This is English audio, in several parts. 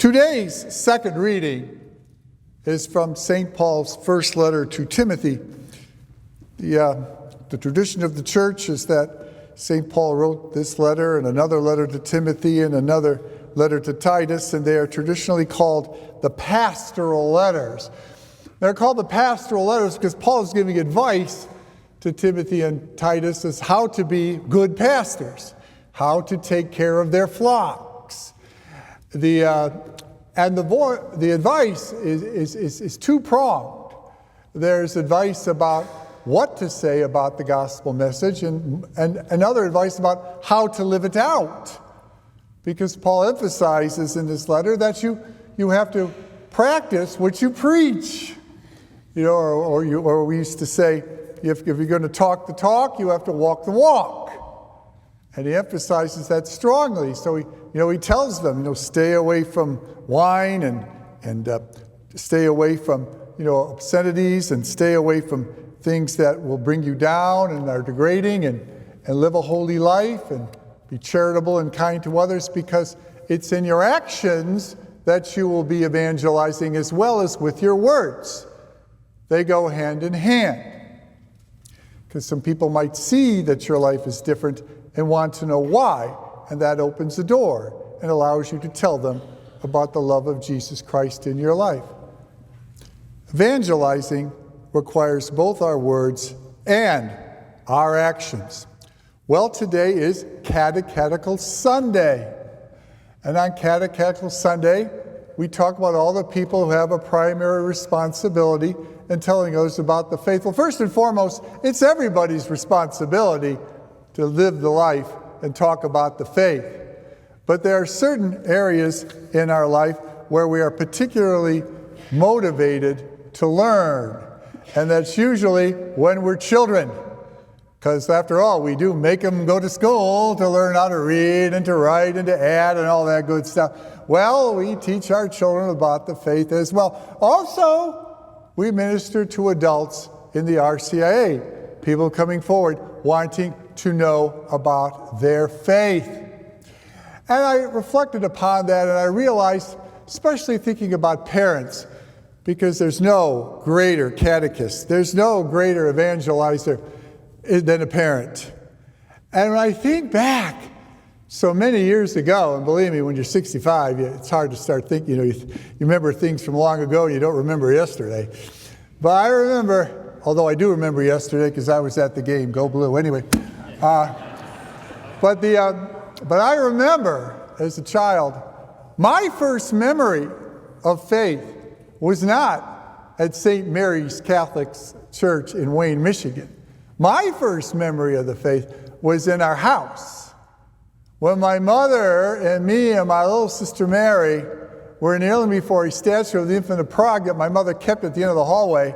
Today's second reading is from St. Paul's first letter to Timothy. The tradition of the church is that St. Paul wrote this letter and another letter to Timothy and another letter to Titus, and they are traditionally called the Pastoral Letters. They're called the Pastoral Letters because Paul is giving advice to Timothy and Titus as how to be good pastors, how to take care of their flocks. The advice is two-pronged. There's advice about what to say about the gospel message and another advice about how to live it out. Because Paul emphasizes in this letter that you have to practice what you preach. Or we used to say, if you're going to talk the talk, you have to walk the walk. And he emphasizes that strongly. So he tells them, stay away from wine and stay away from obscenities and stay away from things that will bring you down and are degrading, and live a holy life and be charitable and kind to others, because it's in your actions that you will be evangelizing as well as with your words. They go hand in hand. Because some people might see that your life is different and want to know why, and that opens the door and allows you to tell them about the love of Jesus Christ in your life. Evangelizing requires both our words and our actions. Well, today is Catechetical Sunday. And on Catechetical Sunday, we talk about all the people who have a primary responsibility in telling us about the faith. Well, first and foremost, it's everybody's responsibility to live the life and talk about the faith. But there are certain areas in our life where we are particularly motivated to learn. And that's usually when we're children. Because after all, we do make them go to school to learn how to read and to write and to add and all that good stuff. Well, we teach our children about the faith as well. Also, we minister to adults in the RCIA, people coming forward wanting to know about their faith. And I reflected upon that, and I realized, especially thinking about parents, because there's no greater catechist, there's no greater evangelizer than a parent. And when I think back so many years ago, and believe me, when you're 65, it's hard to start thinking, you remember things from long ago, and you don't remember yesterday. But I remember, although I do remember yesterday because I was at the game, go Blue, anyway. But I remember as a child, my first memory of faith was not at St. Mary's Catholic Church in Wayne, Michigan. My first memory of the faith was in our house, when my mother and me and my little sister Mary were kneeling before a statue of the Infant of Prague that my mother kept at the end of the hallway,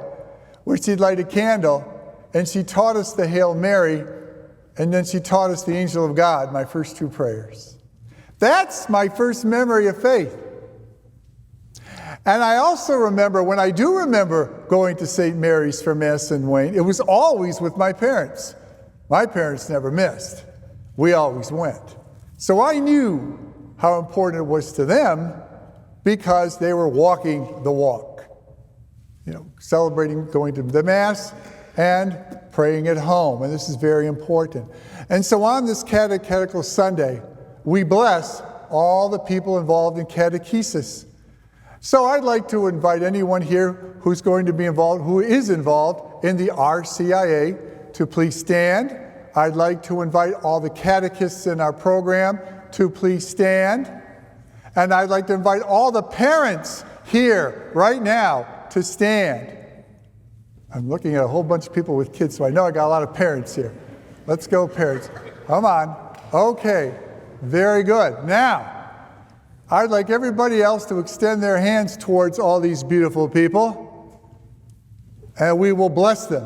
where she'd light a candle, and she taught us the Hail Mary, and then she taught us the Angel of God, my first two prayers. That's my first memory of faith. And I also remember, when I do remember going to St. Mary's for Mass in Wayne, it was always with my parents. My parents never missed. We always went. So I knew how important it was to them because they were walking the walk. Celebrating going to the Mass and praying at home. And this is very important. And so on this Catechetical Sunday, we bless all the people involved in catechesis. So I'd like to invite anyone here who is involved in the RCIA to please stand. I'd like to invite all the catechists in our program to please stand. And I'd like to invite all the parents here right now to stand. I'm looking at a whole bunch of people with kids, so I know I got a lot of parents here. Let's go, parents. Come on. Okay. Very good. Now, I'd like everybody else to extend their hands towards all these beautiful people, and we will bless them.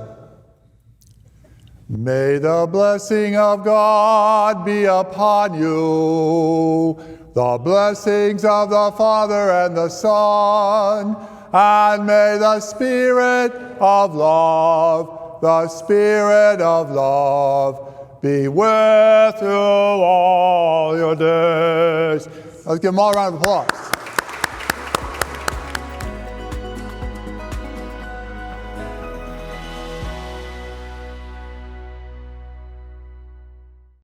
May the blessing of God be upon you, the blessings of the Father and the Son, and may the Spirit of love be with you all your days. Let's give them all a round of applause.